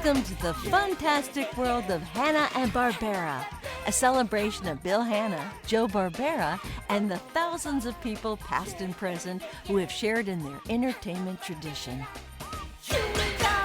Welcome to the fantastic world of Hanna and Barbera, a celebration of Bill Hanna, Joe Barbera, and the thousands of people past and present who have shared in their entertainment tradition. Here we go!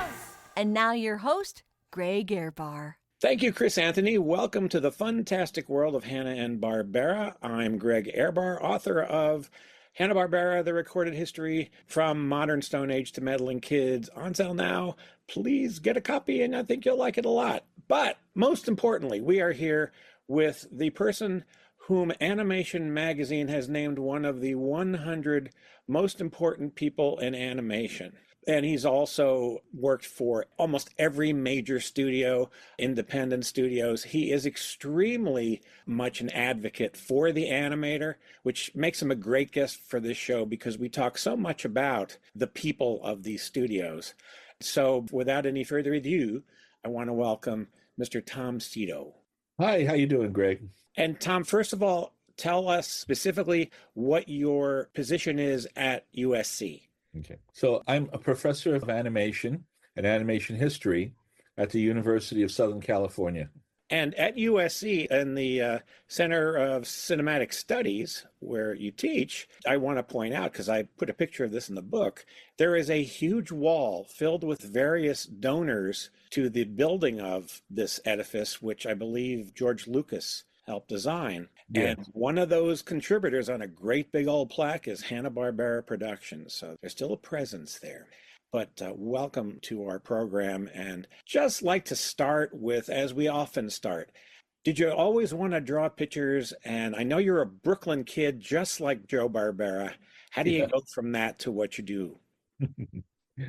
And now your host, Greg Ehrbar. Thank you, Chris Anthony. Welcome to the fantastic world of Hanna and Barbera. I'm Greg Ehrbar, author of Hanna Barbera, The Recorded History from Modern Stone Age to Meddling Kids. On sale now. Please get a copy, and I think you'll like it a lot. But most importantly, we are here with the person whom Animation Magazine has named one of the 100 most important people in animation. And he's also worked for almost every major studio, independent studios. He is extremely much an advocate for the animator, which makes him a great guest for this show because we talk so much about the people of these studios. So without any further ado, I want to welcome Mr. Tom Sito. Hi, how you doing, Greg? And Tom, first of all, tell us specifically what your position is at USC. Okay. So I'm a professor of animation and animation history at the University of Southern California. And at USC, in the Center of Cinematic Studies, where you teach, I want to point out, because I put a picture of this in the book, there is a huge wall filled with various donors to the building of this edifice, which I believe George Lucas helped design. Yeah. And one of those contributors on a great big old plaque is Hanna Barbera Productions. So there's still a presence there. But welcome to our program, and just like to start with, as we often start, did you always want to draw pictures? And I know you're a Brooklyn kid, just like Joe Barbera. How do you go from that to what you do?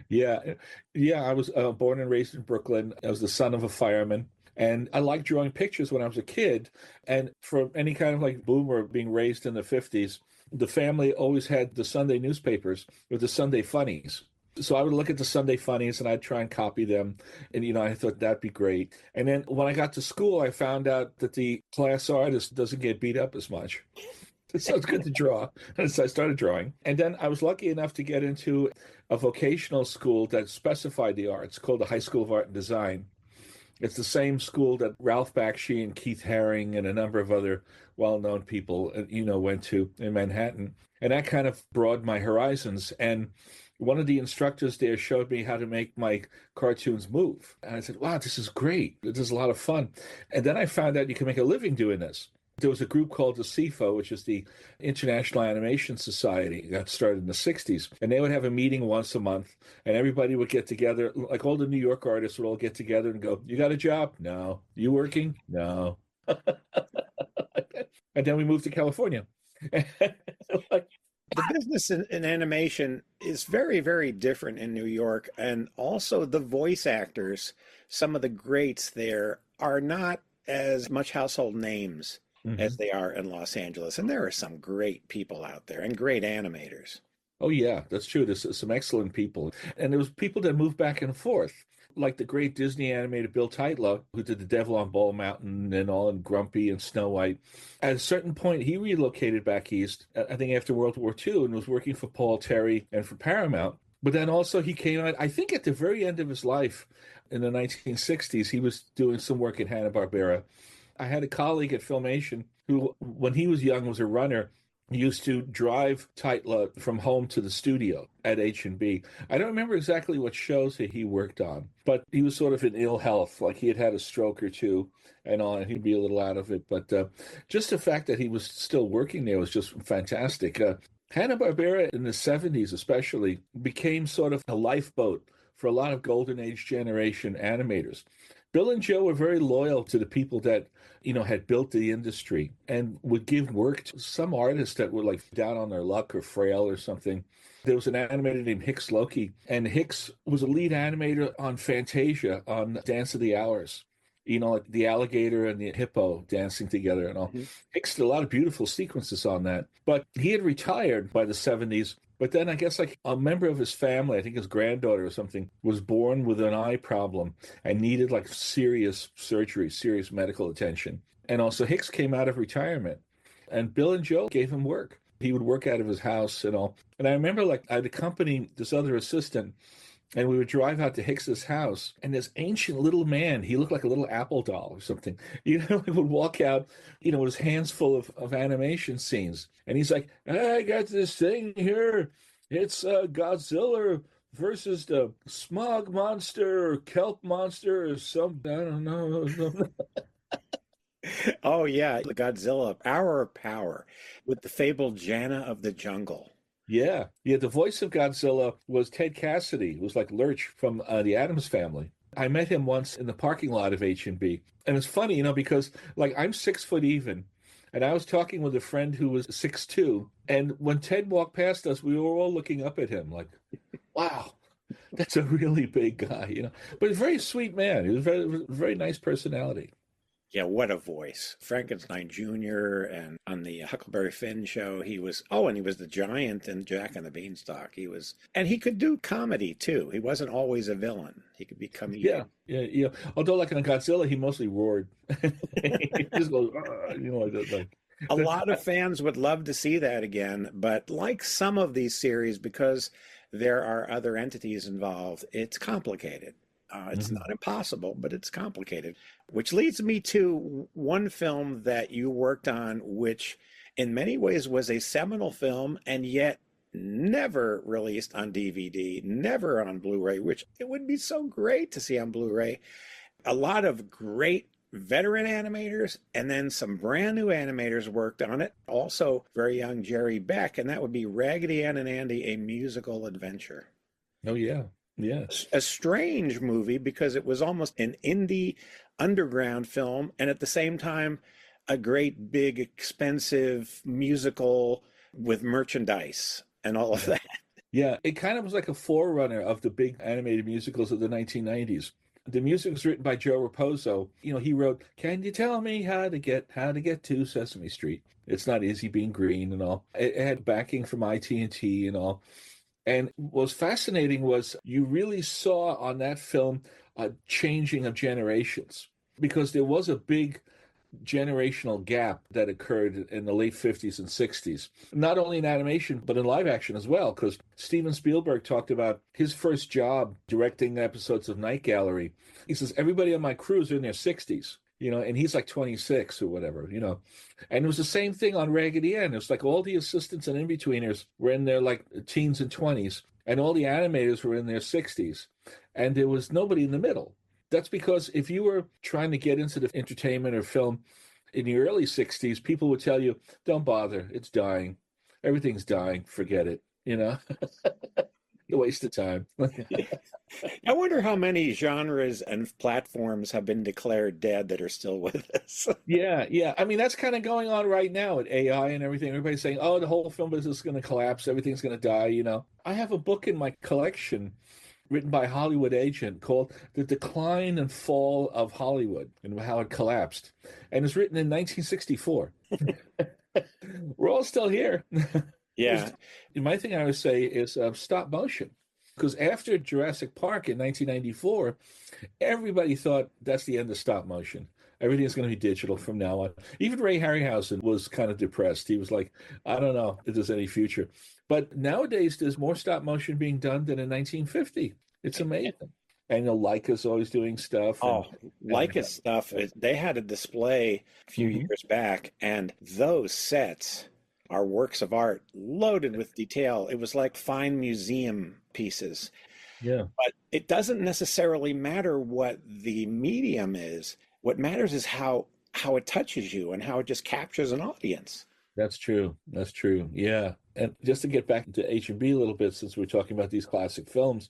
Yeah, I was born and raised in Brooklyn. I was the son of a fireman. And I liked drawing pictures when I was a kid. And for any kind of like boomer being raised in the 50s, the family always had the Sunday newspapers with the Sunday funnies. So I would look at the Sunday funnies and I'd try and copy them. And, I thought that'd be great. And then when I got to school, I found out that the class artist doesn't get beat up as much. So it's good to draw. And so I started drawing. And then I was lucky enough to get into a vocational school that specified the arts called the High School of Art and Design. It's the same school that Ralph Bakshi and Keith Haring and a number of other well-known people, went to in Manhattan. And that kind of broadened my horizons. And one of the instructors there showed me how to make my cartoons move. And I said, wow, this is great. This is a lot of fun. And then I found out you can make a living doing this. There was a group called the Sito, which is the International Animation Society that started in the 60s. And they would have a meeting once a month, and everybody would get together, like all the New York artists would all get together and go, you got a job? No. You working? No. And then we moved to California. The business in animation is very, very different in New York. And also the voice actors, some of the greats there, are not as much household names as they are in Los Angeles. And there are some great people out there and great animators. Oh, yeah, that's true. There's some excellent people. And there was people that moved back and forth, like the great Disney animator Bill Teitler, who did The Devil on Bald Mountain and all, and Grumpy and Snow White. At a certain point, he relocated back east, I think after World War II, and was working for Paul Terry and for Paramount. But then also he came out, I think at the very end of his life in the 1960s, he was doing some work at Hanna Barbera. I had a colleague at Filmation who, when he was young, was a runner. He used to drive Teitler from home to the studio at H&B. I don't remember exactly what shows he worked on, but he was sort of in ill health, like he had had a stroke or two and all, and he'd be a little out of it. But just the fact that he was still working there was just fantastic. Hanna Barbera in the 70s especially became sort of a lifeboat for a lot of Golden Age generation animators. Bill and Joe were very loyal to the people that, had built the industry and would give work to some artists that were like down on their luck or frail or something. There was an animator named Hicks Loki, and Hicks was a lead animator on Fantasia on Dance of the Hours. Like the alligator and the hippo dancing together and all. Mm-hmm. Hicks did a lot of beautiful sequences on that. But he had retired by the 70s. But then I guess like a member of his family, I think his granddaughter or something, was born with an eye problem and needed like serious surgery, serious medical attention. And also Hicks came out of retirement, and Bill and Joe gave him work. He would work out of his house and all. And I remember like I'd accompany this other assistant And we would drive out to Hicks's house, and this ancient little man, he looked like a little Apple doll or something, he would walk out, with his hands full of animation scenes. And he's like, I got this thing here. It's Godzilla versus the smog monster or kelp monster or some, I don't know. Oh yeah, Godzilla, Hour of Power, with the fabled Jana of the Jungle. Yeah. Yeah. The voice of Godzilla was Ted Cassidy, who was like Lurch from the Addams Family. I met him once in the parking lot of H&B. And it's funny, because like I'm 6 foot even. And I was talking with a friend who was 6'2". And when Ted walked past us, we were all looking up at him like, wow, that's a really big guy. But a very sweet man. He was very, very nice personality. Yeah, what a voice. Frankenstein Jr. and on the Huckleberry Finn show, he was, and he was the giant in Jack and the Beanstalk. And he could do comedy too. He wasn't always a villain. He could be comedian. Yeah. Although like in Godzilla, he mostly roared. He just goes, like that. Like. A lot of fans would love to see that again, but like some of these series, because there are other entities involved, it's complicated. It's not impossible, but it's complicated. Which leads me to one film that you worked on, which in many ways was a seminal film and yet never released on DVD, never on Blu-ray, which it would be so great to see on Blu-ray. A lot of great veteran animators and then some brand new animators worked on it. Also very young Jerry Beck, and that would be Raggedy Ann and Andy, A Musical Adventure. Oh, yeah. Yeah. A strange movie because it was almost an indie underground film and at the same time a great big expensive musical with merchandise and all of that. Yeah, it kind of was like a forerunner of the big animated musicals of the 1990s. The music was written by Joe Raposo. He wrote, "Can you tell me how to get to Sesame Street? It's not easy being green," and all. It had backing from IT&T and all. And what was fascinating was you really saw on that film a changing of generations because there was a big generational gap that occurred in the late 50s and 60s, not only in animation, but in live action as well, because Steven Spielberg talked about his first job directing episodes of Night Gallery. He says, everybody on my crew is in their 60s. And he's like 26 or whatever, And it was the same thing on Raggedy Ann. It was like all the assistants and in-betweeners were in their like teens and 20s, and all the animators were in their 60s. And there was nobody in the middle. That's because if you were trying to get into the entertainment or film in the early 60s, people would tell you, don't bother, it's dying. Everything's dying, forget it, A waste of time. I wonder how many genres and platforms have been declared dead that are still with us. Yeah. I mean, that's kind of going on right now with AI and everything. Everybody's saying, oh, the whole film business is going to collapse. Everything's going to die, I have a book in my collection written by a Hollywood agent called The Decline and Fall of Hollywood and how it collapsed. And it's written in 1964. We're all still here. Yeah. My thing I would say is stop motion. Because after Jurassic Park in 1994, everybody thought that's the end of stop motion. Everything's going to be digital from now on. Even Ray Harryhausen was kind of depressed. He was like, I don't know if there's any future. But nowadays, there's more stop motion being done than in 1950. It's amazing. And Leica's always doing stuff. Leica's stuff, they had a display a few years back, and those sets are works of art loaded with detail. It was like fine museum pieces. Yeah. But it doesn't necessarily matter what the medium is. What matters is how it touches you and how it just captures an audience. That's true. Yeah. And just to get back to H&B a little bit, since we're talking about these classic films,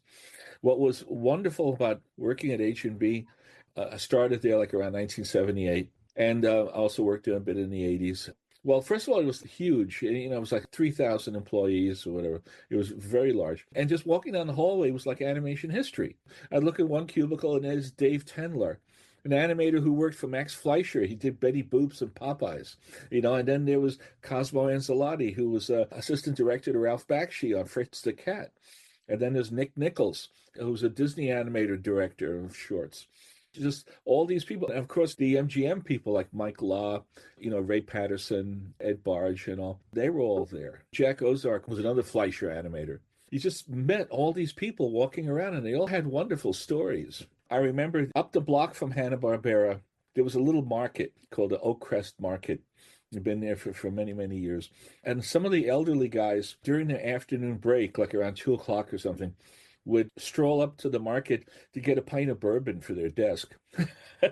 what was wonderful about working at H&B, I started there like around 1978, and also worked a bit in the 80s. Well, first of all, it was huge. It was like 3,000 employees or whatever. It was very large. And just walking down the hallway was like animation history. I'd look at one cubicle, and there's Dave Tendler, an animator who worked for Max Fleischer. He did Betty Boops and Popeyes, and then there was Cosmo Ancelotti, who was assistant director to Ralph Bakshi on Fritz the Cat. And then there's Nick Nichols, who's a Disney animator director of shorts. Just all these people. And of course, the MGM people like Mike Law, Ray Patterson, Ed Barge and all, they were all there. Jack Ozark was another Fleischer animator. you just met all these people walking around, and they all had wonderful stories. I remember up the block from Hanna-Barbera, there was a little market called the Oak Crest Market. I've been there for many, many years. And some of the elderly guys, during their afternoon break, like around 2 o'clock or something, would stroll up to the market to get a pint of bourbon for their desk for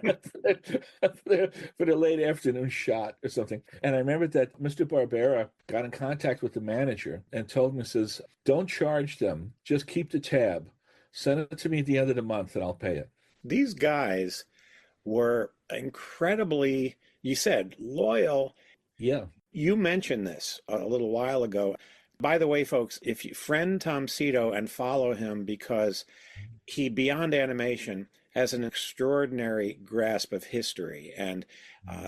their late afternoon shot or something. And I remember that Mr. Barbera got in contact with the manager and told me, says, don't charge them, just keep the tab. Send it to me at the end of the month and I'll pay it. These guys were incredibly, you said, loyal. Yeah. You mentioned this a little while ago. By the way, folks, if you friend Tom Sito and follow him, because he, beyond animation, has an extraordinary grasp of history. And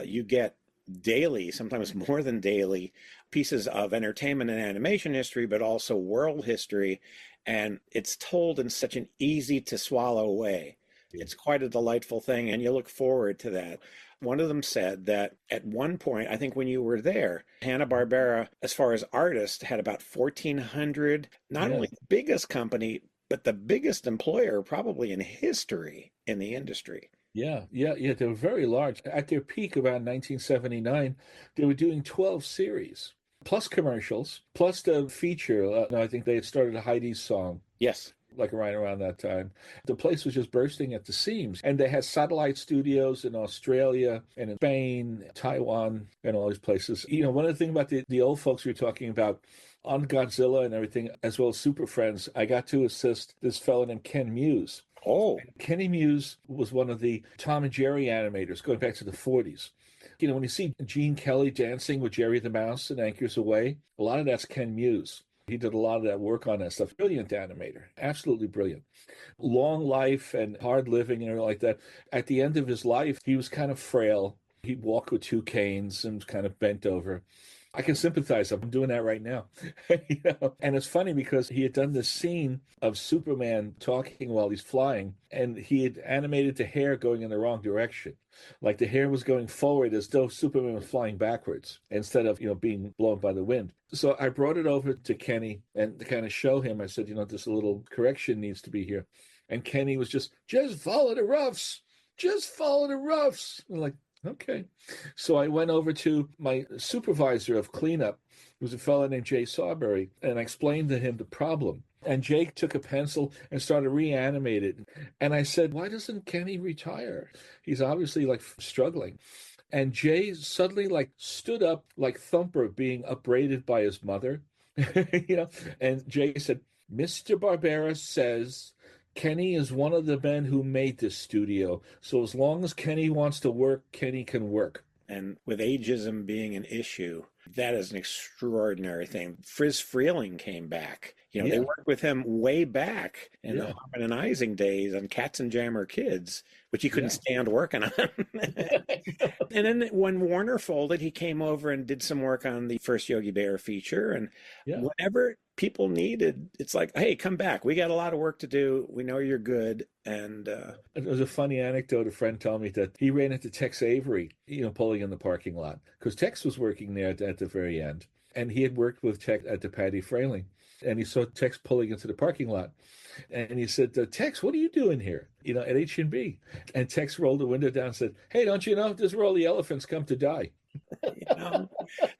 you get daily, sometimes more than daily, pieces of entertainment and animation history, but also world history. And it's told in such an easy to swallow way. It's quite a delightful thing, and you look forward to that. One of them said that at one point, I think when you were there, Hanna-Barbera, as far as artists, had about 1,400, not only the biggest company, but the biggest employer probably in history in the industry. Yeah. They were very large. At their peak, around 1979, they were doing 12 series, plus commercials, plus the feature. I think they had started a Heidi's song. Yes. Like right around that time. The place was just bursting at the seams. And they had satellite studios in Australia and in Spain, Taiwan, and all these places. You know, one of the things about the old folks we were talking about on Godzilla and everything, as well as Super Friends, I got to assist this fellow named Ken Muse. Oh. Kenny Muse was one of the Tom and Jerry animators going back to the 40s. You know, when you see Gene Kelly dancing with Jerry the Mouse in Anchors Away, a lot of that's Ken Muse. He did a lot of that work on that stuff. Brilliant animator, absolutely brilliant. Long life and hard living and everything like that. At the end of his life, he was kind of frail. He'd walk with 2 canes and was kind of bent over. I can sympathize. I'm doing that right now. You know? And it's funny because he had done this scene of Superman talking while he's flying, and he had animated the hair going in the wrong direction. Like the hair was going forward as though Superman was flying backwards instead of, being blown by the wind. So I brought it over to Kenny and to kind of show him. I said, this little correction needs to be here. And Kenny was just follow the roughs. Just follow the roughs. I'm like, okay. So I went over to my supervisor of cleanup, who was a fellow named Jay Sawbury, and I explained to him the problem. And Jake took a pencil and started reanimating. And I said, why doesn't Kenny retire? He's obviously struggling. And Jay suddenly stood up like Thumper being upbraided by his mother. And Jay said, Mr. Barbera says Kenny is one of the men who made this studio. So as long as Kenny wants to work, Kenny can work. And with ageism being an issue, that is an extraordinary thing. Friz Freeling came back. They worked with him way back in the Harmon and Ising days on Cats and Jammer Kids, which he couldn't stand working on. And then when Warner folded, he came over and did some work on the first Yogi Bear feature. And whatever people needed, it's like, hey, come back. We got a lot of work to do. We know you're good. And it was a funny anecdote. A friend told me that he ran into Tex Avery, pulling in the parking lot, because Tex was working there at the very end. And he had worked with Tex at the Patty Frailing. And he saw Tex pulling into the parking lot. And he said, Tex, what are you doing here? At H&B. And Tex rolled the window down and said, hey, don't you know this is where all the elephants come to die?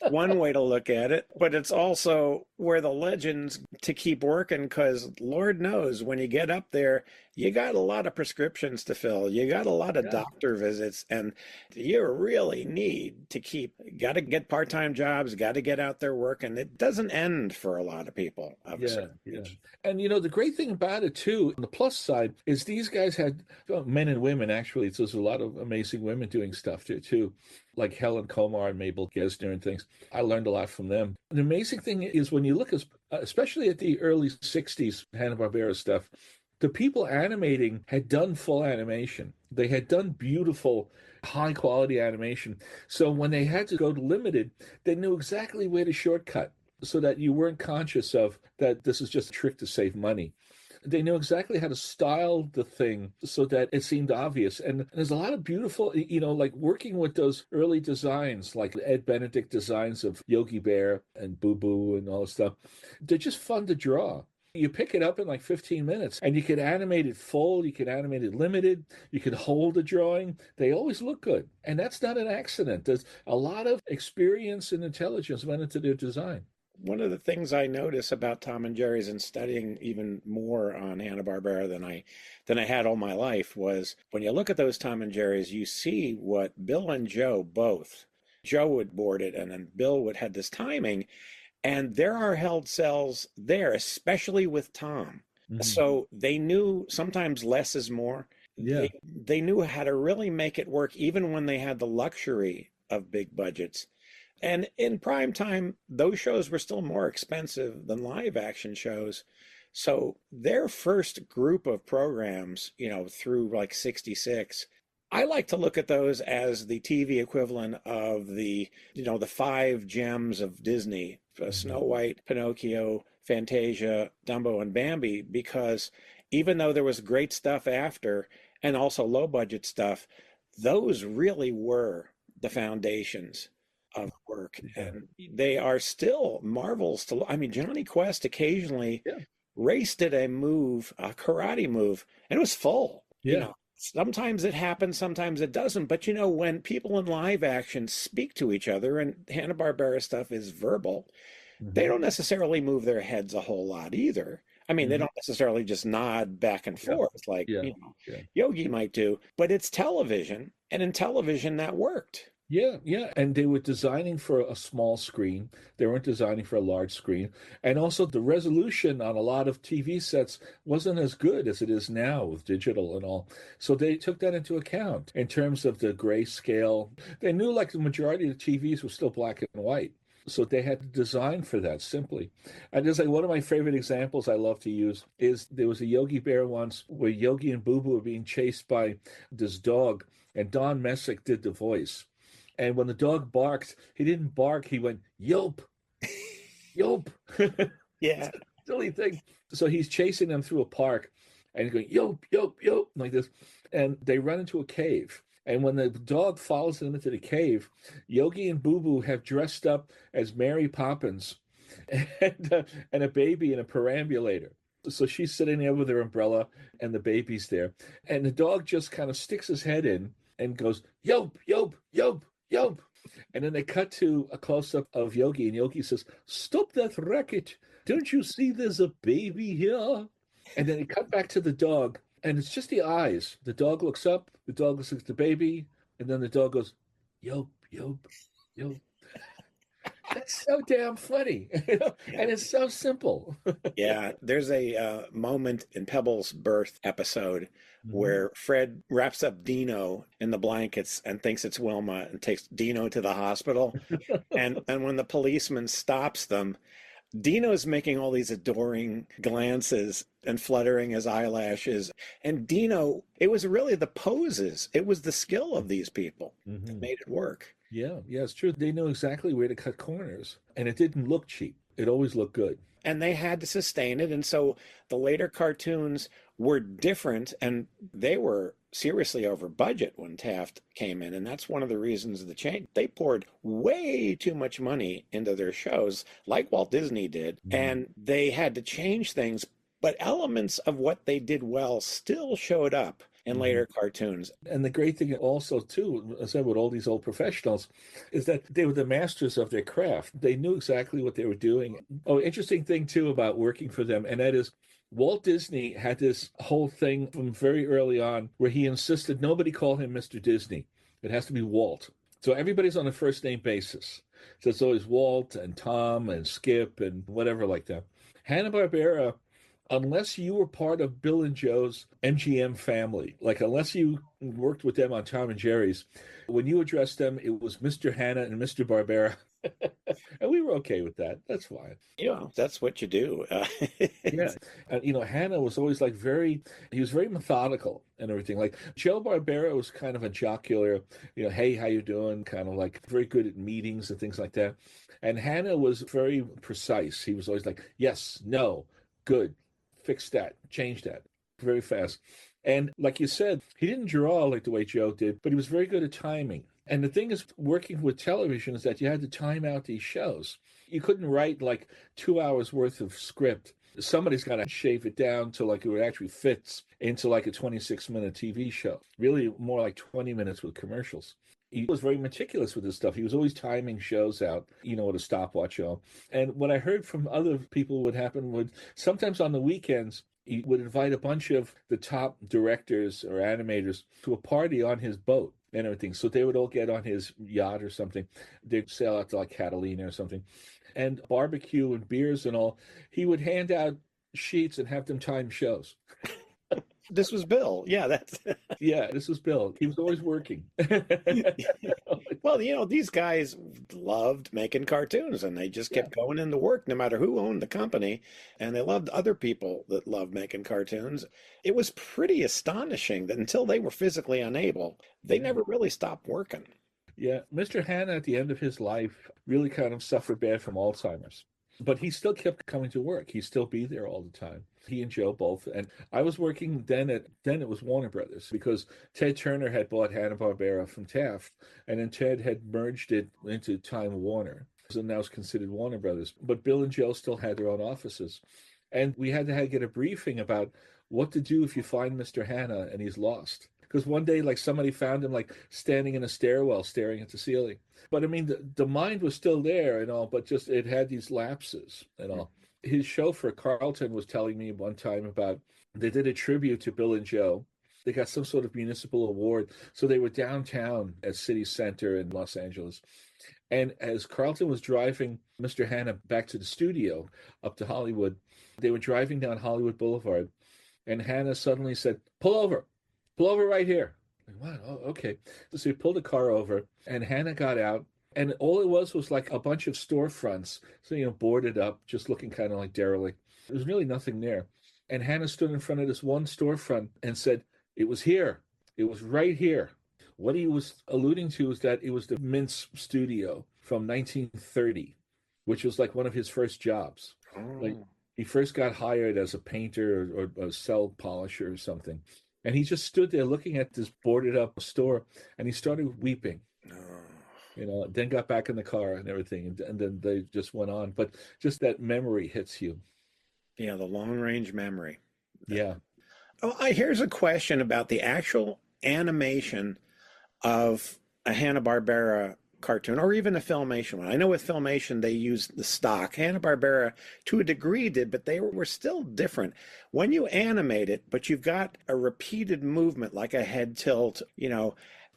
One way to look at it, but it's also where the legends to keep working, because Lord knows when you get up there, you got a lot of prescriptions to fill. You got a lot of doctor visits, and you really need to got to get part-time jobs, got to get out there working. It doesn't end for a lot of people. And the great thing about it too, on the plus side, is these guys had men and women, actually. So there's a lot of amazing women doing stuff too, like Helen Komar and Mabel Gesner and things. I learned a lot from them. The amazing thing is when you look, especially at the early 60s Hanna-Barbera stuff, the people animating had done full animation. They had done beautiful, high-quality animation. So when they had to go to limited, they knew exactly where to shortcut so that you weren't conscious of that this is just a trick to save money. They knew exactly how to style the thing so that it seemed obvious. And there's a lot of beautiful, working with those early designs, like Ed Benedict designs of Yogi Bear and Boo Boo and all this stuff. They're just fun to draw. You pick it up in like 15 minutes and you can animate it full, you can animate it limited, you can hold a drawing. They always look good. And that's not an accident. There's a lot of experience and intelligence went into their design. One of the things I notice about Tom and Jerry's and studying even more on Hanna-Barbera than I had all my life was when you look at those Tom and Jerry's, you see what Bill and Joe both. Joe would board it and then Bill would had this timing. And there are held cells there, especially with Tom. Mhm. So they knew sometimes less is more. Yeah. They knew how to really make it work, even when they had the luxury of big budgets. And in prime time, those shows were still more expensive than live action shows. So their first group of programs, through like 66, I like to look at those as the TV equivalent of the five gems of Disney, Snow White, Pinocchio, Fantasia, Dumbo, and Bambi, because even though there was great stuff after and also low budget stuff, those really were the foundations of work. And they are still marvels to, I mean, Johnny Quest occasionally Yeah. raced at a karate move, and it was full. Yeah. Sometimes it happens, sometimes it doesn't. But when people in live action speak to each other, and Hanna-Barbera stuff is verbal, they don't necessarily move their heads a whole lot either. I mean, they don't necessarily just nod back and forth like Yogi might do, but it's television, and in television that worked. Yeah. And they were designing for a small screen. They weren't designing for a large screen. And also the resolution on a lot of TV sets wasn't as good as it is now with digital and all. So they took that into account in terms of the grayscale. They knew like the majority of the TVs were still black and white. So they had to design for that simply. And just like one of my favorite examples I love to use is there was a Yogi Bear once where Yogi and Boo Boo were being chased by this dog, and Don Messick did the voice. And when the dog barked, he didn't bark. He went, yelp, yelp. Yeah. Silly thing. So he's chasing them through a park and he's going, yelp, yelp, yelp, like this. And they run into a cave. And when the dog follows them into the cave, Yogi and Boo Boo have dressed up as Mary Poppins and a baby in a perambulator. So she's sitting there with her umbrella and the baby's there. And the dog just kind of sticks his head in and goes, yelp, yelp, yelp, yelp. And then they cut to a close-up of Yogi, and Yogi says, stop that racket. Don't you see there's a baby here? And then they cut back to the dog, and it's just the eyes. The dog looks up, the dog looks at the baby, and then the dog goes, yelp, yelp, yelp. That's so damn funny, and it's so simple. Yeah, there's a moment in Pebble's birth episode where Fred wraps up Dino in the blankets and thinks it's Wilma and takes Dino to the hospital. and when the policeman stops them, Dino's making all these adoring glances and fluttering his eyelashes. And Dino, it was really the poses. It was the skill of these people that made it work. Yeah, it's true. They knew exactly where to cut corners, and it didn't look cheap. It always looked good. And they had to sustain it. And so the later cartoons were different, and they were seriously over budget when Taft came in. And that's one of the reasons of the change. They poured way too much money into their shows, like Walt Disney did, and they had to change things. But elements of what they did well still showed up in later cartoons. And the great thing also, too, as I said, with all these old professionals, is that they were the masters of their craft. They knew exactly what they were doing. Oh, interesting thing, too, about working for them, and that is Walt Disney had this whole thing from very early on where he insisted nobody call him Mr. Disney. It has to be Walt. So everybody's on a first name basis. So it's always Walt and Tom and Skip and whatever like that. Hanna-Barbera, unless you were part of Bill and Joe's MGM family, like unless you worked with them on Tom and Jerry's, when you addressed them, it was Mr. Hanna and Mr. Barbera. And we were okay with that. That's fine. Yeah, that's what you do. Yeah. And, Hanna was always he was very methodical and everything. Like Joe Barbera was kind of a jocular, hey, how you doing? Kind of like very good at meetings and things like that. And Hanna was very precise. He was always like, yes, no, good. Fix that, change that, very fast. And like you said, he didn't draw like the way Joe did, but he was very good at timing. And the thing is, working with television is that you had to time out these shows. You couldn't write like 2 hours worth of script Somebody's got to shave it down to like it actually fits into like a 26-minute TV show. Really more like 20 minutes with commercials. He was very meticulous with this stuff. He was always timing shows out, with a stopwatch on. And what I heard from other people would happen would sometimes on the weekends, he would invite a bunch of the top directors or animators to a party on his boat and everything. So they would all get on his yacht or something. They'd sail out to like Catalina or something. And barbecue and beers and all. He would hand out sheets and have them time shows. This was Bill. Yeah, that's Yeah, this was Bill. He was always working. well, these guys loved making cartoons and they just kept going into work no matter who owned the company. And they loved other people that loved making cartoons. It was pretty astonishing that until they were physically unable, they never really stopped working. Yeah, Mr. Hanna at the end of his life really kind of suffered bad from Alzheimer's. But he still kept coming to work. He'd still be there all the time. He and Joe both. And I was working then it was Warner Brothers because Ted Turner had bought Hanna Barbera from Taft, and then Ted had merged it into Time Warner. So now it's considered Warner Brothers. But Bill and Joe still had their own offices. And we had to get a briefing about what to do if you find Mr. Hanna and he's lost. Because one day, like, somebody found him, like, standing in a stairwell, staring at the ceiling. But, I mean, the mind was still there and all, but just it had these lapses and all. His chauffeur, Carlton, was telling me one time about they did a tribute to Bill and Joe. They got some sort of municipal award. So they were downtown at City Center in Los Angeles. And as Carlton was driving Mr. Hanna back to the studio up to Hollywood, they were driving down Hollywood Boulevard. And Hanna suddenly said, "Pull over. Pull over right here." Wow, oh, okay. So he pulled the car over, and Hanna got out, and all it was like a bunch of storefronts, so boarded up, just looking kind of like derelict. There was really nothing there. And Hanna stood in front of this one storefront and said, "It was here. It was right here." What he was alluding to is that it was the Mintz studio from 1930, which was like one of his first jobs. Like he first got hired as a painter or a cell polisher or something. And he just stood there looking at this boarded up store, and he started weeping. Then got back in the car and everything, and then they just went on. But just that memory hits you. Yeah, the long range memory. Yeah. Oh, here's a question about the actual animation of a Hanna-Barbera cartoon or even a Filmation one. I know with Filmation they used the stock. Hanna-Barbera to a degree did, but they were still different. When you animate it, but you've got a repeated movement like a head tilt,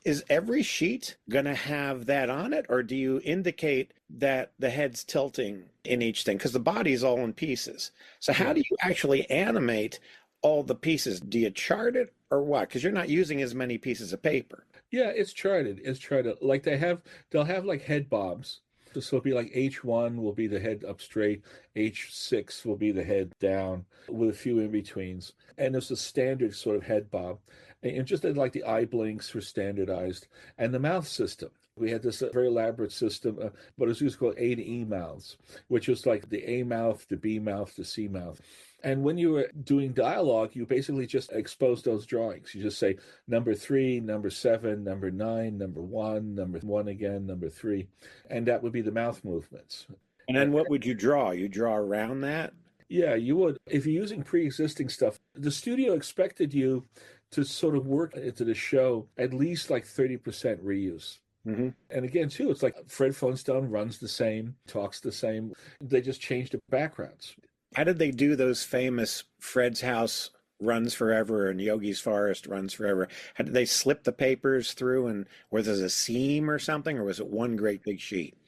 is every sheet going to have that on it, or do you indicate that the head's tilting in each thing? Because the body's all in pieces. So how do you actually animate all the pieces? Do you chart it or what? Because you're not using as many pieces of paper. Yeah, it's charted. It's charted. Like they'll have like head bobs. So it'll be like H1 will be the head up straight, H6 will be the head down with a few in betweens. And there's a standard sort of head bob. And just like the eye blinks were standardized. And the mouth system. We had this very elaborate system, but it was called A to E mouths, which was like the A mouth, the B mouth, the C mouth. And when you were doing dialogue, you basically just expose those drawings. You just say number 3, number 7, number 9, number 1, number 1 again, number 3. And that would be the mouth movements. And then what would you draw? You draw around that? Yeah, you would. If you're using pre-existing stuff, the studio expected you to sort of work into the show at least like 30% reuse. Mm-hmm. And again, too, it's like Fred Flintstone runs the same, talks the same. They just changed the backgrounds. How did they do those famous Fred's House runs forever and Yogi's Forest runs forever? How did they slip the papers through, and was there a seam or something, or was it one great big sheet?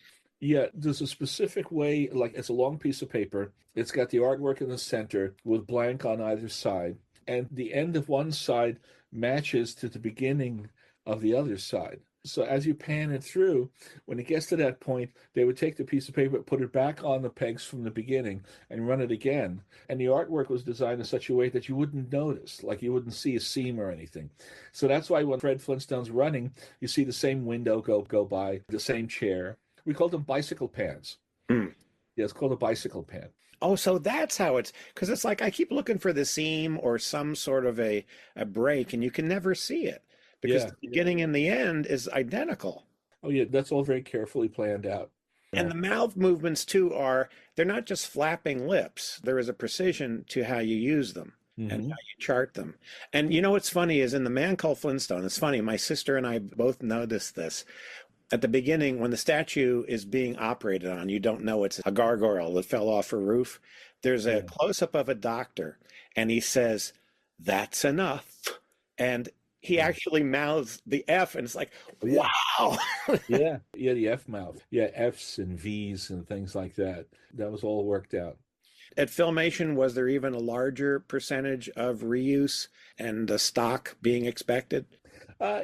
Yeah, there's a specific way, like it's a long piece of paper. It's got the artwork in the center with blank on either side. And the end of one side matches to the beginning of the other side. So as you pan it through, when it gets to that point, they would take the piece of paper, put it back on the pegs from the beginning, and run it again. And the artwork was designed in such a way that you wouldn't notice, like you wouldn't see a seam or anything. So that's why when Fred Flintstone's running, you see the same window go by, the same chair. We called them bicycle pans. Mm. Yeah, it's called a bicycle pan. Oh, so that's how it's, because it's like I keep looking for the seam or some sort of a break, and you can never see it. Because the beginning and the end is identical. Oh, yeah, that's all very carefully planned out. And Yeah. the mouth movements too they're not just flapping lips. There is a precision to how you use them and Hmm. how you chart them. And you know what's funny is in The Man Called Flintstone, it's funny, my sister and I both noticed this. At the beginning, when the statue is being operated on, you don't know it's a gargoyle that fell off a roof. There's a Yeah. close up of a doctor, and he says, "That's enough." And he Yeah. actually mouths the F, and it's like, Oh, yeah. wow. Yeah. Yeah. The F mouth. Yeah. F's and V's and things like that. That was all worked out. At Filmation, was there even a larger percentage of reuse and the stock being expected?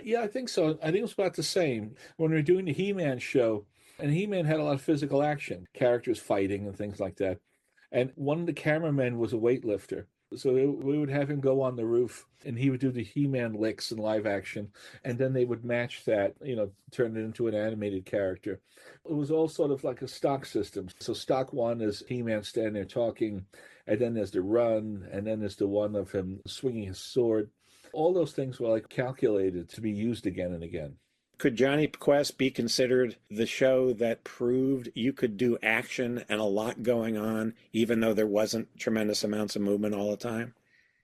Yeah, I think so. I think it was about the same. When we were doing the He-Man show, and He-Man had a lot of physical action, characters fighting and things like that. And one of the cameramen was a weightlifter. So we would have him go on the roof and he would do the He-Man licks in live action. And then they would match that, turn it into an animated character. It was all sort of like a stock system. So stock one is He-Man standing there talking, and then there's the run, and then there's the one of him swinging his sword. All those things were like calculated to be used again and again. Could Johnny Quest be considered the show that proved you could do action and a lot going on, even though there wasn't tremendous amounts of movement all the time?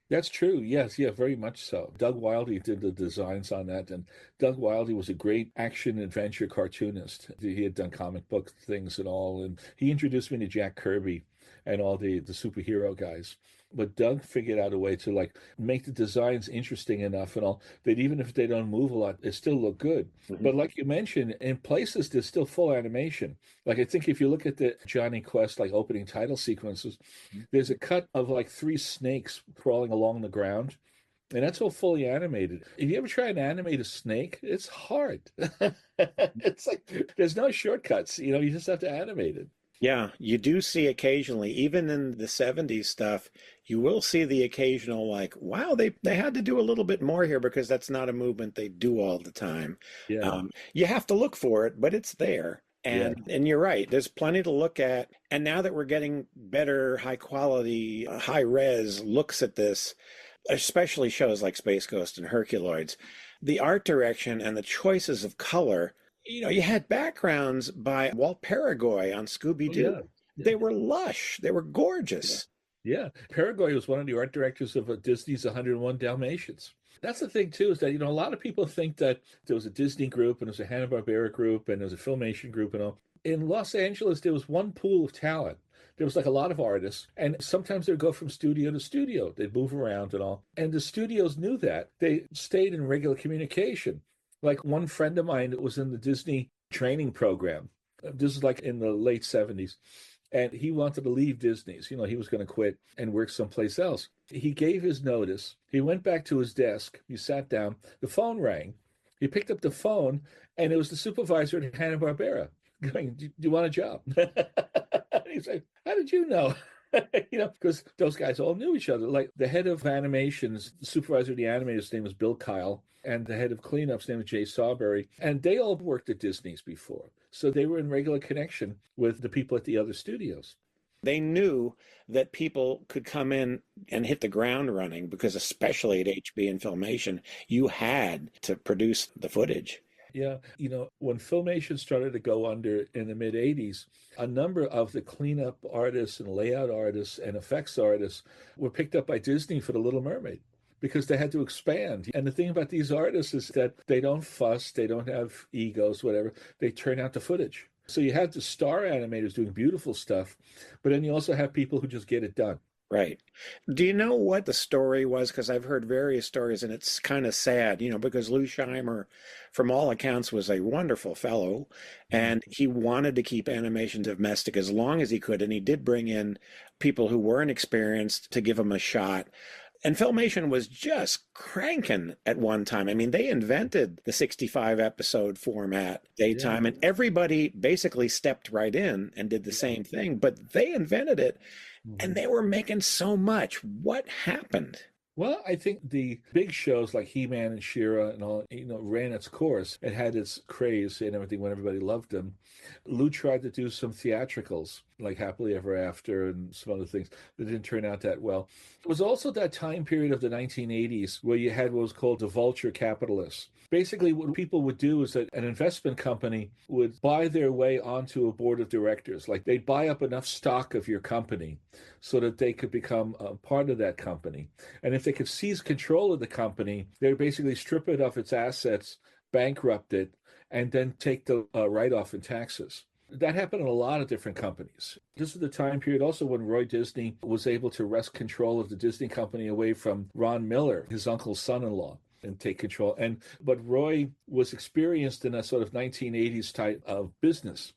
That's true. Yes, yeah, very much so. Doug Wildey did the designs on that, and Doug Wildey was a great action adventure cartoonist. He had done comic book things and all, and he introduced me to Jack Kirby and all the superhero guys. But Doug figured out a way to like make the designs interesting enough and all that even if they don't move a lot, they still look good. Mhm. But like you mentioned, in places there's still full animation. Like I think if you look at the Johnny Quest like opening title sequences, there's a cut of like three snakes crawling along the ground. And that's all fully animated. If you ever try and animate a snake, it's hard. It's like there's no shortcuts. You just have to animate it. Yeah, you do see occasionally, even in the 70s stuff, you will see the occasional like, wow, they had to do a little bit more here because that's not a movement they do all the time. Yeah, You have to look for it, but it's there. yeah, And you're right, there's plenty to look at. And now that we're getting better, high quality, high res looks at this, especially shows like Space Ghost and Herculoids, the art direction and the choices of color. You had backgrounds by Walt Paragoy on oh, Scooby-Doo. yeah, yeah, They were lush. They were yeah. gorgeous. Yeah. Paraguay was one of the art directors of Disney's 101 Dalmatians. That's the thing too, is that a lot of people think that there was a Disney group and there was a Hanna-Barbera group and there was a Filmation group and all. In Los Angeles, there was one pool of talent. There was like a lot of artists, and sometimes they'd go from studio to studio. They'd move around and all. And the studios knew that. They stayed in regular communication. Like one friend of mine that was in the Disney training program. This is like in the late 70s. And he wanted to leave Disney's. He was going to quit and work someplace else. He gave his notice. He went back to his desk. He sat down. The phone rang. He picked up the phone, and it was the supervisor at Hanna-Barbera going, "Do you want a job?" He's like, "How did you know?" Because those guys all knew each other. Like the head of animations, the supervisor of the animators' name was Bill Kyle, and the head of cleanup's name was Jay Sawbury. And they all worked at Disney's before. So they were in regular connection with the people at the other studios. They knew that people could come in and hit the ground running because, especially at HB and Filmation, you had to produce the footage. Yeah, when Filmation started to go under in the mid 80s, a number of the cleanup artists and layout artists and effects artists were picked up by Disney for The Little Mermaid because they had to expand. And the thing about these artists is that they don't fuss, they don't have egos, whatever. They turn out the footage. So you have the star animators doing beautiful stuff, but then you also have people who just get it done. Right. Do you know what the story was? Because I've heard various stories and it's kind of sad, because Lou Scheimer, from all accounts, was a wonderful fellow and he wanted to keep animation domestic as long as he could. And he did bring in people who weren't experienced to give him a shot. And Filmation was just cranking at one time. I mean, they invented the 65 episode format daytime, and everybody basically stepped right in and did the same thing, but they invented it and they were making so much. What happened? Well, I think the big shows like He-Man and She-Ra and all, ran its course. It had its craze and everything when everybody loved them. Lou tried to do some theatricals like Happily Ever After and some other things that didn't turn out that well. It was also that time period of the 1980s where you had what was called the vulture capitalists. Basically, what people would do is that an investment company would buy their way onto a board of directors. Like they'd buy up enough stock of your company so that they could become a part of that company. And if they could seize control of the company, they would basically strip it of its assets, bankrupt it, and then take the write-off in taxes. That happened in a lot of different companies. This is the time period also when Roy Disney was able to wrest control of the Disney company away from Ron Miller, his uncle's son-in-law, and take control. But Roy was experienced in a sort of 1980s type of business.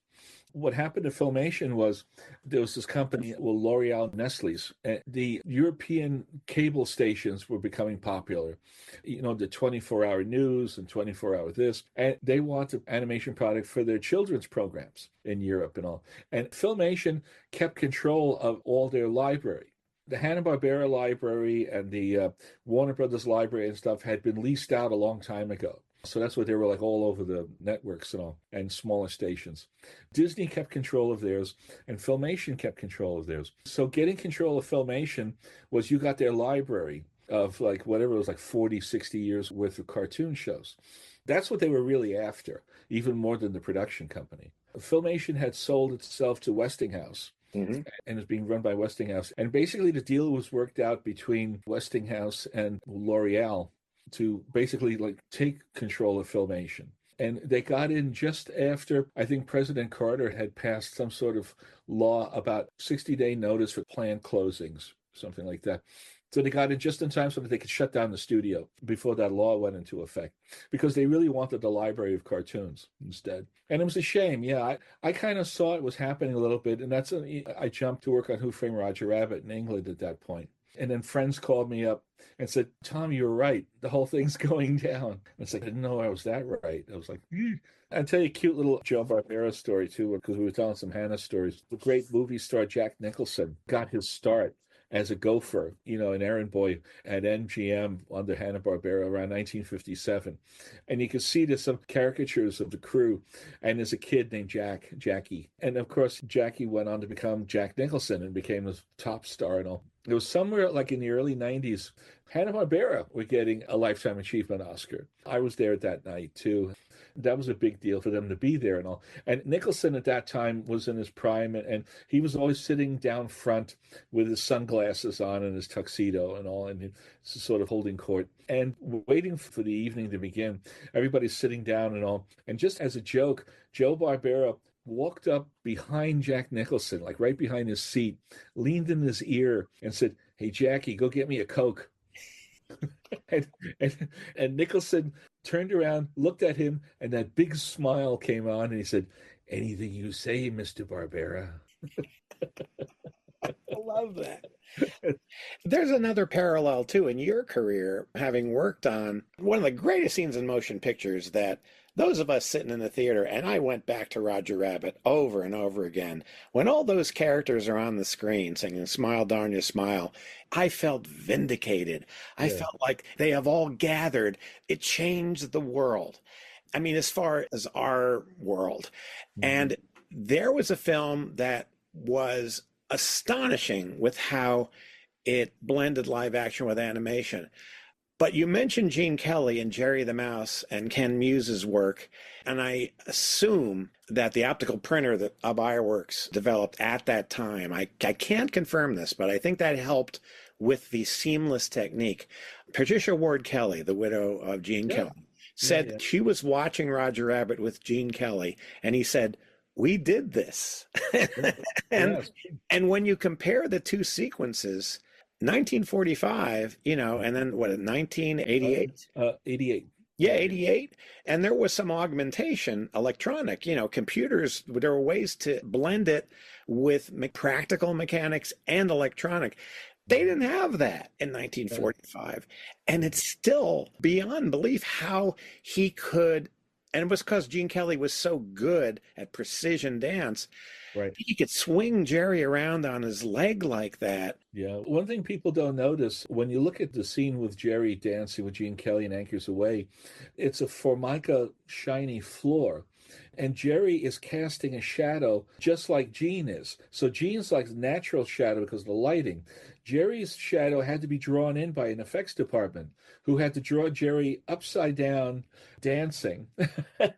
What happened to Filmation was there was this company, well, L'Oreal Nestle's, and the European cable stations were becoming popular. The 24-hour news and 24-hour this, and they wanted animation product for their children's programs in Europe and all. And Filmation kept control of all their library. The Hanna-Barbera library and the Warner Brothers library and stuff had been leased out a long time ago. So that's what they were like all over the networks and all, and smaller stations. Disney kept control of theirs, and Filmation kept control of theirs. So getting control of Filmation was you got their library of like whatever it was, like 40, 60 years worth of cartoon shows. That's what they were really after, even more than the production company. Filmation had sold itself to Westinghouse. Mm-hmm. And is being run by Westinghouse. And basically the deal was worked out between Westinghouse and L'Oreal to basically like take control of Filmation. And they got in just after, I think President Carter had passed some sort of law about 60-day notice for planned closings, something like that. So they got in just in time so that they could shut down the studio before that law went into effect, because they really wanted the library of cartoons instead. And it was a shame. Yeah, I kind of saw it was happening a little bit. And I jumped to work on Who Framed Roger Rabbit in England at that point. And then friends called me up and said, Tom, you were right. The whole thing's going down. And it's like, I didn't know I was that right. I was like, I'll tell you a cute little Joe Barbera story, too, because we were telling some Hanna stories. The great movie star Jack Nicholson got his start as a gopher, an errand boy at MGM under Hanna Barbera around 1957. And you can see there's some caricatures of the crew. And there's a kid named Jackie. And of course, Jackie went on to become Jack Nicholson and became a top star and all. It was somewhere like in the early 90s, Hanna Barbera were getting a Lifetime Achievement Oscar. I was there that night, too. That was a big deal for them to be there and all. And Nicholson at that time was in his prime, and he was always sitting down front with his sunglasses on and his tuxedo and all, and sort of holding court and waiting for the evening to begin. Everybody's sitting down and all. And just as a joke, Joe Barbera walked up behind Jack Nicholson, like right behind his seat, leaned in his ear and said, "Hey, Jackie, go get me a Coke." and Nicholson turned around, looked at him, and that big smile came on, and he said, "Anything you say, Mr. Barbera." I love that. There's another parallel, too, in your career, having worked on one of the greatest scenes in motion pictures that those of us sitting in the theater, and I went back to Roger Rabbit over and over again, when all those characters are on the screen singing "Smile, Darn You Smile," I felt vindicated. I felt like they have all gathered. It changed the world. I mean, as far as our world. Mm-hmm. And there was a film that was astonishing with how it blended live action with animation. But you mentioned Gene Kelly and Jerry the Mouse and Ken Muse's work, and I assume that the optical printer that Ub Iwerks developed at that time, I can't confirm this, but I think that helped with the seamless technique. Patricia Ward Kelly, the widow of Gene Kelly, said that she was watching Roger Rabbit with Gene Kelly, and he said, "We did this." and when you compare the two sequences, 1945, and then what, 1988? 88. Yeah, 88. And there was some augmentation, electronic, computers. There were ways to blend it with practical mechanics and electronic. They didn't have that in 1945. And it's still beyond belief how he could, and it was because Gene Kelly was so good at precision dance. Right. He could swing Jerry around on his leg like that. Yeah. One thing people don't notice when you look at the scene with Jerry dancing with Gene Kelly and Anchors Away, it's a formica shiny floor. And Jerry is casting a shadow just like Gene is. So Gene's like natural shadow because of the lighting. Jerry's shadow had to be drawn in by an effects department who had to draw Jerry upside down dancing,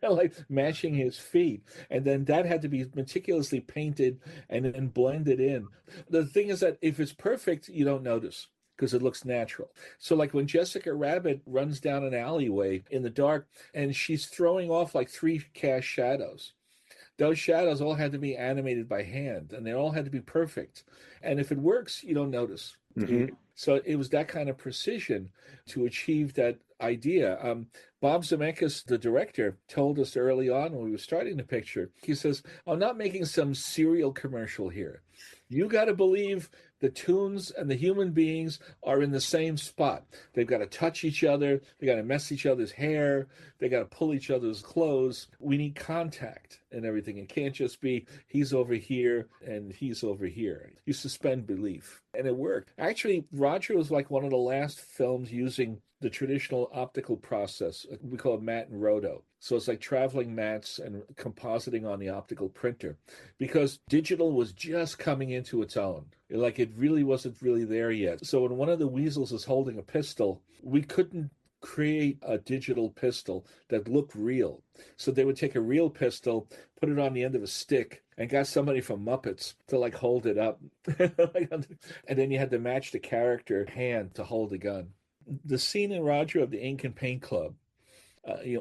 like mashing his feet. And then that had to be meticulously painted and then blended in. The thing is that if it's perfect, you don't notice because it looks natural. So like when Jessica Rabbit runs down an alleyway in the dark and she's throwing off like three cast shadows, those shadows all had to be animated by hand and they all had to be perfect. And if it works, you don't notice. Mm-hmm. So it was that kind of precision to achieve that idea. Bob Zemeckis, the director, told us early on when we were starting the picture, he says, I'm not making some cereal commercial here. You got to believe the tunes and the human beings are in the same spot. They've got to touch each other. They got to mess each other's hair. They got to pull each other's clothes. We need contact and everything. It can't just be he's over here and he's over here. You suspend belief. And it worked. Actually, Roger was like one of the last films using the traditional optical process. We call it matte and roto. So it's like traveling mattes and compositing on the optical printer because digital was just coming into its own. Like it really wasn't really there yet. So when one of the weasels is holding a pistol, we couldn't create a digital pistol that looked real. So they would take a real pistol, put it on the end of a stick, and got somebody from Muppets to like hold it up. And then you had to match the character hand to hold the gun. The scene in Roger of the Ink and Paint Club,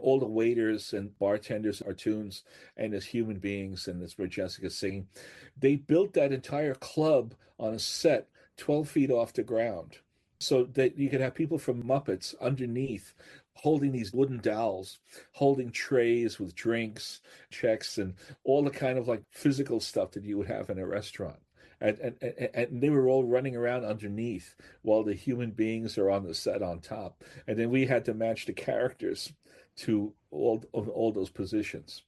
all the waiters and bartenders are tunes and as human beings, and that's where Jessica's singing. They built that entire club on a set 12 feet off the ground so that you could have people from Muppets underneath holding these wooden dowels, holding trays with drinks, checks, and all the kind of like physical stuff that you would have in a restaurant. And they were all running around underneath while the human beings are on the set on top. And then we had to match the characters to all those positions.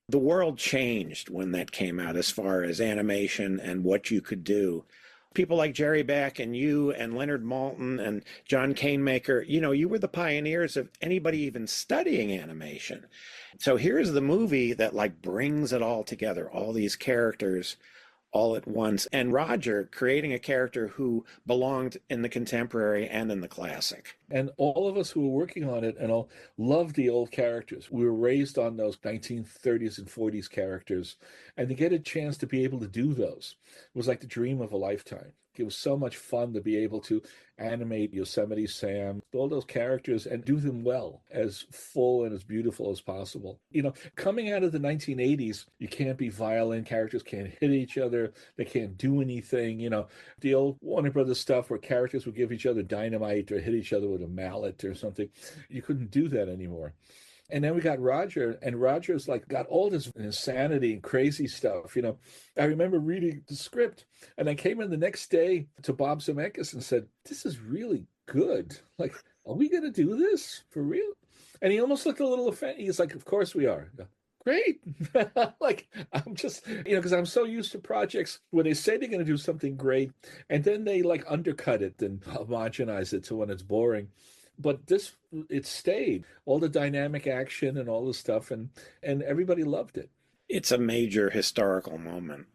The world changed when that came out as far as animation and what you could do. People like Jerry Beck and you and Leonard Maltin and John Canemaker, you were the pioneers of anybody even studying animation. So here's the movie that like brings it all together, all these characters all at once. And Roger creating a character who belonged in the contemporary and in the classic. And all of us who were working on it and all loved the old characters. We were raised on those 1930s and 40s characters. And to get a chance to be able to do those was like the dream of a lifetime. It was so much fun to be able to animate Yosemite Sam, all those characters, and do them well, as full and as beautiful as possible. Coming out of the 1980s, you can't be violent. Characters can't hit each other. They can't do anything. The old Warner Brothers stuff where characters would give each other dynamite or hit each other with a mallet or something. You couldn't do that anymore. And then we got Roger, and Roger's like got all this insanity and crazy stuff. I remember reading the script, and I came in the next day to Bob Zemeckis and said, "This is really good. Like, are we going to do this for real?" And he almost looked a little offended. He's like, "Of course we are." Great. Like, I'm just, because I'm so used to projects where they say they're going to do something great, and then they like undercut it and homogenize it to when it's boring. But this, it stayed. All the dynamic action and all the stuff, and everybody loved it. It's a major historical moment.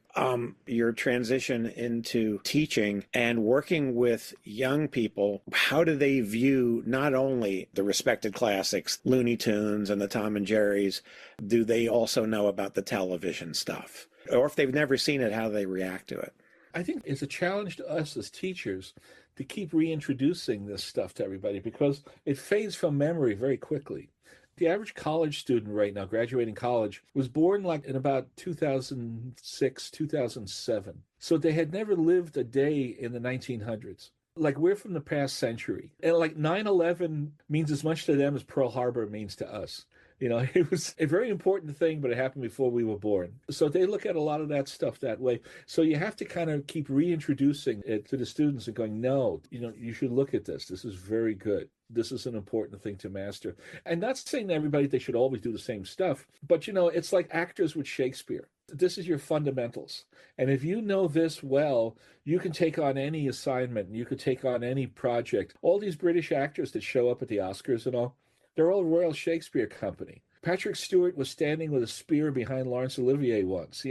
Your transition into teaching and working with young people, how do they view not only the respected classics, Looney Tunes and the Tom and Jerry's, do they also know about the television stuff? Or if they've never seen it, how do they react to it? I think it's a challenge to us as teachers to keep reintroducing this stuff to everybody because it fades from memory very quickly. The average college student right now, graduating college, was born like in about 2006, 2007. So they had never lived a day in the 1900s. Like we're from the past century. And like 9/11 means as much to them as Pearl Harbor means to us. It was a very important thing, but it happened before we were born. So they look at a lot of that stuff that way. So you have to kind of keep reintroducing it to the students and going, no, you should look at this. This is very good. This is an important thing to master. And not saying to everybody they should always do the same stuff, but it's like actors with Shakespeare. This is your fundamentals. And if you know this well, you can take on any assignment and you could take on any project. All these British actors that show up at the Oscars and all, they're all Royal Shakespeare Company. Patrick Stewart was standing with a spear behind Laurence Olivier once.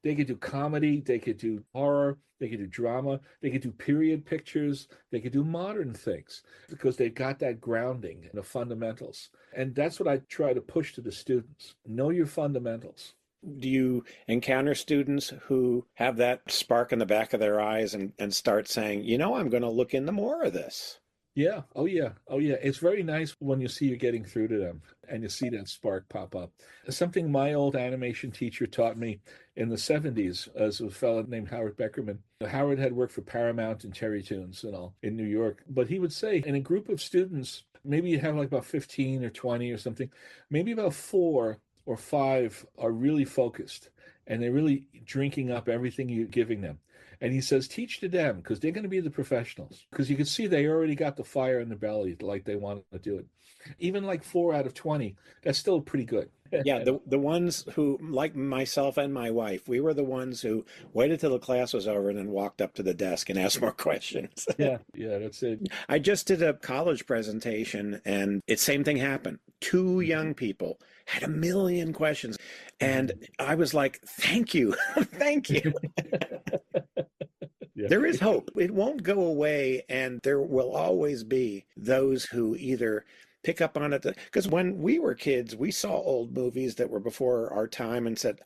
They could do comedy, they could do horror, they could do drama, they could do period pictures, they could do modern things because they've got that grounding in the fundamentals. And that's what I try to push to the students. Know your fundamentals. Do you encounter students who have that spark in the back of their eyes and start saying, I'm going to look into more of this? Yeah. Oh, yeah. Oh, yeah. It's very nice when you see you're getting through to them and you see that spark pop up. Something my old animation teacher taught me in the 70s as a fellow named Howard Beckerman. Howard had worked for Paramount and Terry Toons and all in New York. But he would say in a group of students, maybe you have like about 15 or 20 or something, maybe about 4 or 5 are really focused and they're really drinking up everything you're giving them. And he says, teach to them because they're going to be the professionals. Because you can see they already got the fire in the belly like they want to do it. Even like 4 out of 20, that's still pretty good. Yeah, the ones who, like myself and my wife, we were the ones who waited till the class was over and then walked up to the desk and asked more questions. Yeah, that's it. I just did a college presentation and the same thing happened. 2 young people had a million questions. And I was like, thank you. Thank you. Yeah. There is hope. It won't go away. And there will always be those who either pick up on it. Because when we were kids, we saw old movies that were before our time and said,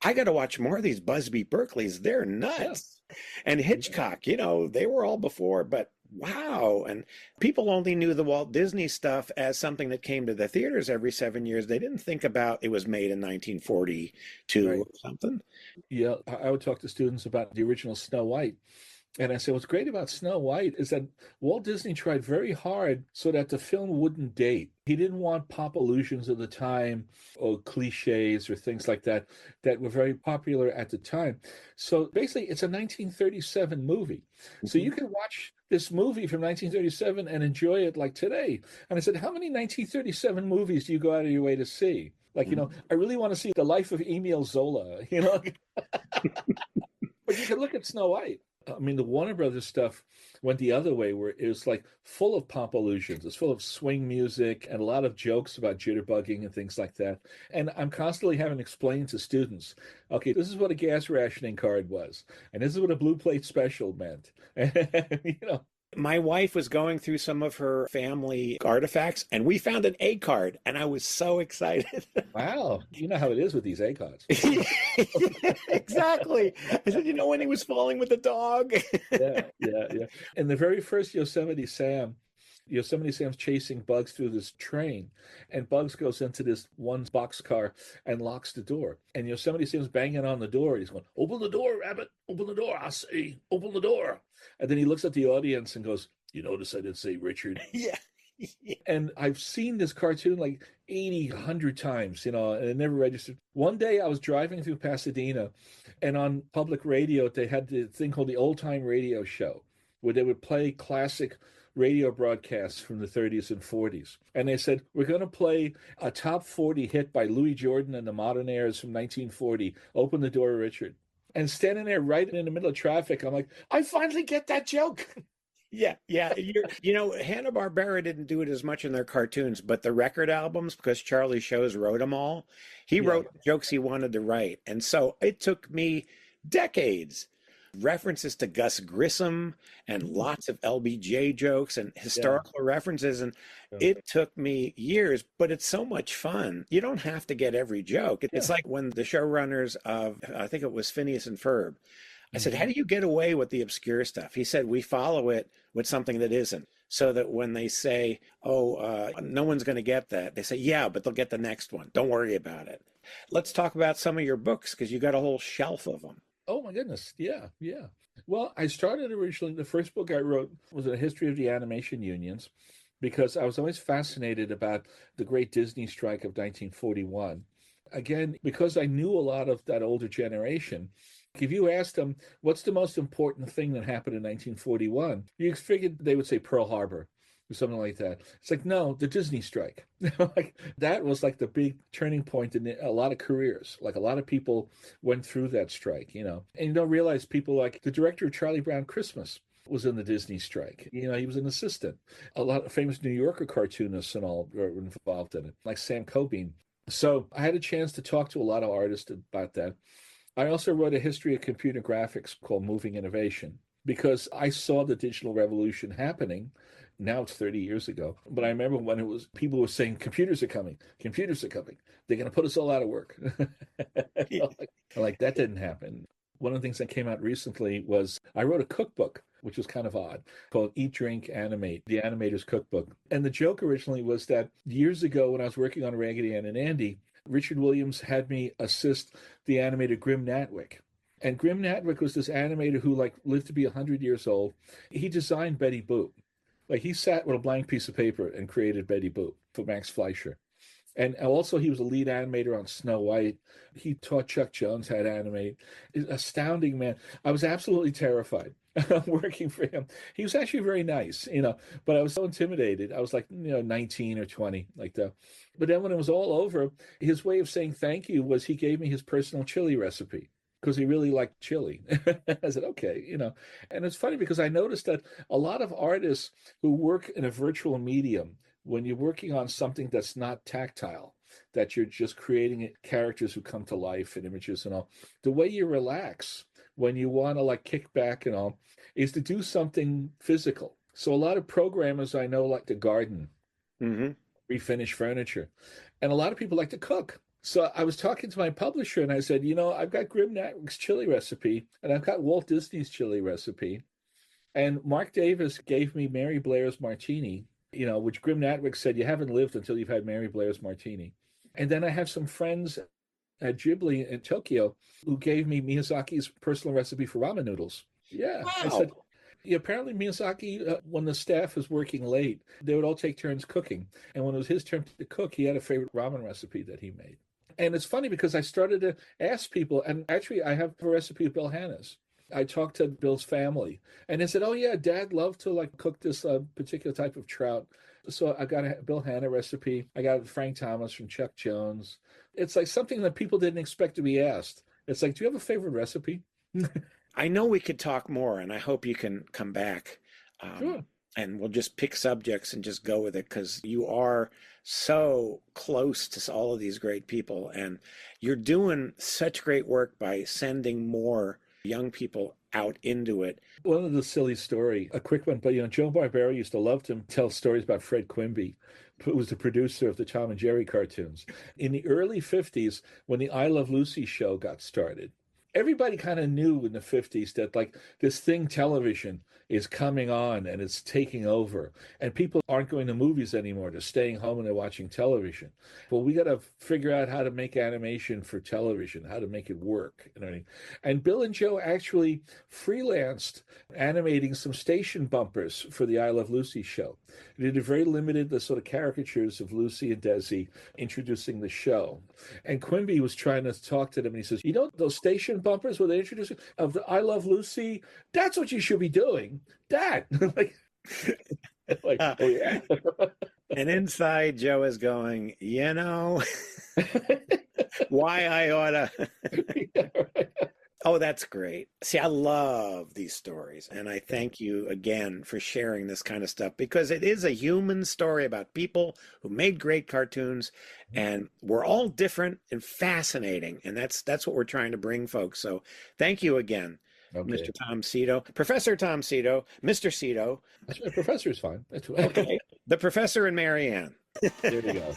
I got to watch more of these Busby Berkeleys. They're nuts. Yeah. And Hitchcock, they were all before, but wow. And people only knew the Walt Disney stuff as something that came to the theaters every 7 years. They didn't think about it was made in 1942 or something. Yeah, I would talk to students about the original Snow White. And I said, what's great about Snow White is that Walt Disney tried very hard so that the film wouldn't date. He didn't want pop illusions of the time or cliches or things like that were very popular at the time. So basically, it's a 1937 movie. Mm-hmm. So you can watch this movie from 1937 and enjoy it like today. And I said, how many 1937 movies do you go out of your way to see? Like, I really want to see The Life of Emile Zola, But you can look at Snow White. I mean, the Warner Brothers stuff went the other way, where it was like full of pop illusions. It's full of swing music and a lot of jokes about jitterbugging and things like that. And I'm constantly having to explain to students, okay, this is what a gas rationing card was, and this is what a blue plate special meant. My wife was going through some of her family artifacts, and we found an A card, and I was so excited. Wow. You know how it is with these A cards. Exactly. I said, when he was falling with the dog? Yeah. And the very first Yosemite Sam's chasing Bugs through this train, and Bugs goes into this one boxcar and locks the door. And Yosemite Sam's banging on the door. He's going, open the door, Rabbit. Open the door. I say, open the door. And then he looks at the audience and goes, you notice I didn't say Richard? Yeah. And I've seen this cartoon like 80, 100 times, and it never registered. One day I was driving through Pasadena, and on public radio, they had the thing called the Old Time Radio Show, where they would play classic radio broadcasts from the 30s and 40s. And they said, we're going to play a top 40 hit by Louis Jordan and the Modernaires from 1940, Open the Door, Richard. And standing there right in the middle of traffic, I'm like, I finally get that joke. Yeah. Hanna Barbera didn't do it as much in their cartoons, but the record albums, because Charlie Shows wrote them all, he wrote jokes he wanted to write. And so it took me decades. References to Gus Grissom and lots of LBJ jokes and historical references. And it took me years, but it's so much fun. You don't have to get every joke. It's like when the showrunners of, I think it was Phineas and Ferb, I said, how do you get away with the obscure stuff? He said, we follow it with something that isn't. So that when they say, no one's going to get that, they say, yeah, but they'll get the next one. Don't worry about it. Let's talk about some of your books, because you got a whole shelf of them. Oh, my goodness. Yeah. Well, I started originally, the first book I wrote was a history of the animation unions, because I was always fascinated about the great Disney strike of 1941. Again, because I knew a lot of that older generation, if you asked them, what's the most important thing that happened in 1941? You figured they would say Pearl Harbor. or something like that. It's like, no, the Disney strike. Like that was like the big turning point in a lot of careers. Like a lot of people went through that strike, and you don't realize people like the director of Charlie Brown Christmas was in the Disney strike. He was an assistant. A lot of famous New Yorker cartoonists and all were involved in it, like Sam Cobain. So I had a chance to talk to a lot of artists about that. I also wrote a history of computer graphics called Moving Innovation because I saw the digital revolution happening. Now it's 30 years ago. But I remember when it was, people were saying, computers are coming. Computers are coming. They're going to put us all out of work. Like that didn't happen. One of the things that came out recently was I wrote a cookbook, which was kind of odd, called Eat, Drink, Animate, the Animator's Cookbook. And the joke originally was that years ago when I was working on Raggedy Ann and Andy, Richard Williams had me assist the animator Grim Natwick. And Grim Natwick was this animator who lived to be 100 years old. He designed Betty Boop. He sat with a blank piece of paper and created Betty Boop for Max Fleischer. And also he was a lead animator on Snow White. He taught Chuck Jones how to animate. Astounding man. I was absolutely terrified working for him. He was actually very nice, but I was so intimidated. I was 19 or 20 like that. But then when it was all over, his way of saying thank you was he gave me his personal chili recipe because he really liked chili. I said, okay, And it's funny because I noticed that a lot of artists who work in a virtual medium, when you're working on something that's not tactile, that you're just creating characters who come to life and images and all, the way you relax when you want to kick back and all is to do something physical. So a lot of programmers I know like to garden, refinish furniture, and a lot of people like to cook. So I was talking to my publisher and I said, I've got Grim Natwick's chili recipe and I've got Walt Disney's chili recipe. And Mark Davis gave me Mary Blair's martini, which Grim Natwick said, you haven't lived until you've had Mary Blair's martini. And then I have some friends at Ghibli in Tokyo who gave me Miyazaki's personal recipe for ramen noodles. Yeah. Wow. I said, apparently Miyazaki, when the staff was working late, they would all take turns cooking. And when it was his turn to cook, he had a favorite ramen recipe that he made. And it's funny because I started to ask people, and actually I have a recipe of Bill Hanna's. I talked to Bill's family, and they said, oh, yeah, Dad loved to cook this particular type of trout. So I got a Bill Hanna recipe. I got Frank Thomas from Chuck Jones. It's something that people didn't expect to be asked. It's do you have a favorite recipe? I know we could talk more, and I hope you can come back. Sure. And we'll just pick subjects and just go with it because you are so close to all of these great people, and you're doing such great work by sending more young people out into it. One of the silly story, a quick one, but Joe Barbera used to love to tell stories about Fred Quimby, who was the producer of the Tom and Jerry cartoons. In the early 50s, when the I Love Lucy show got started, everybody kind of knew in the 50s that this thing television is coming on and it's taking over, and people aren't going to movies anymore. They're staying home and they're watching television. Well, we got to figure out how to make animation for television, how to make it work. And Bill and Joe actually freelanced animating some station bumpers for the I Love Lucy show. They did very limited, the sort of caricatures of Lucy and Desi introducing the show. And Quimby was trying to talk to them, and he says, those station bumpers where they introduce of the I Love Lucy, that's what you should be doing. That. Oh, yeah. And inside Joe is going, why I oughta. Yeah, right. Oh, that's great. See, I love these stories, and I thank you again for sharing this kind of stuff because it is a human story about people who made great cartoons, and we're all different and fascinating, and that's what we're trying to bring folks. So thank you again. Okay. Mr. Tom Sito, Professor Tom Sito, Mr. Sito. Professor is fine. That's okay. The Professor and Mary Ann. There you go.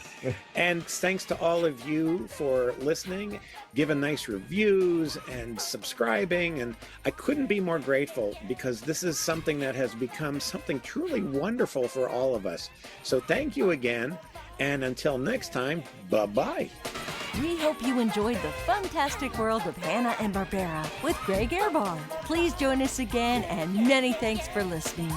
And thanks to all of you for listening, giving nice reviews and subscribing. And I couldn't be more grateful because this is something that has become something truly wonderful for all of us. So thank you again. And until next time, bye-bye. We hope you enjoyed the fantastic world of Hanna and Barbera with Greg Ehrbar. Please join us again, and many thanks for listening.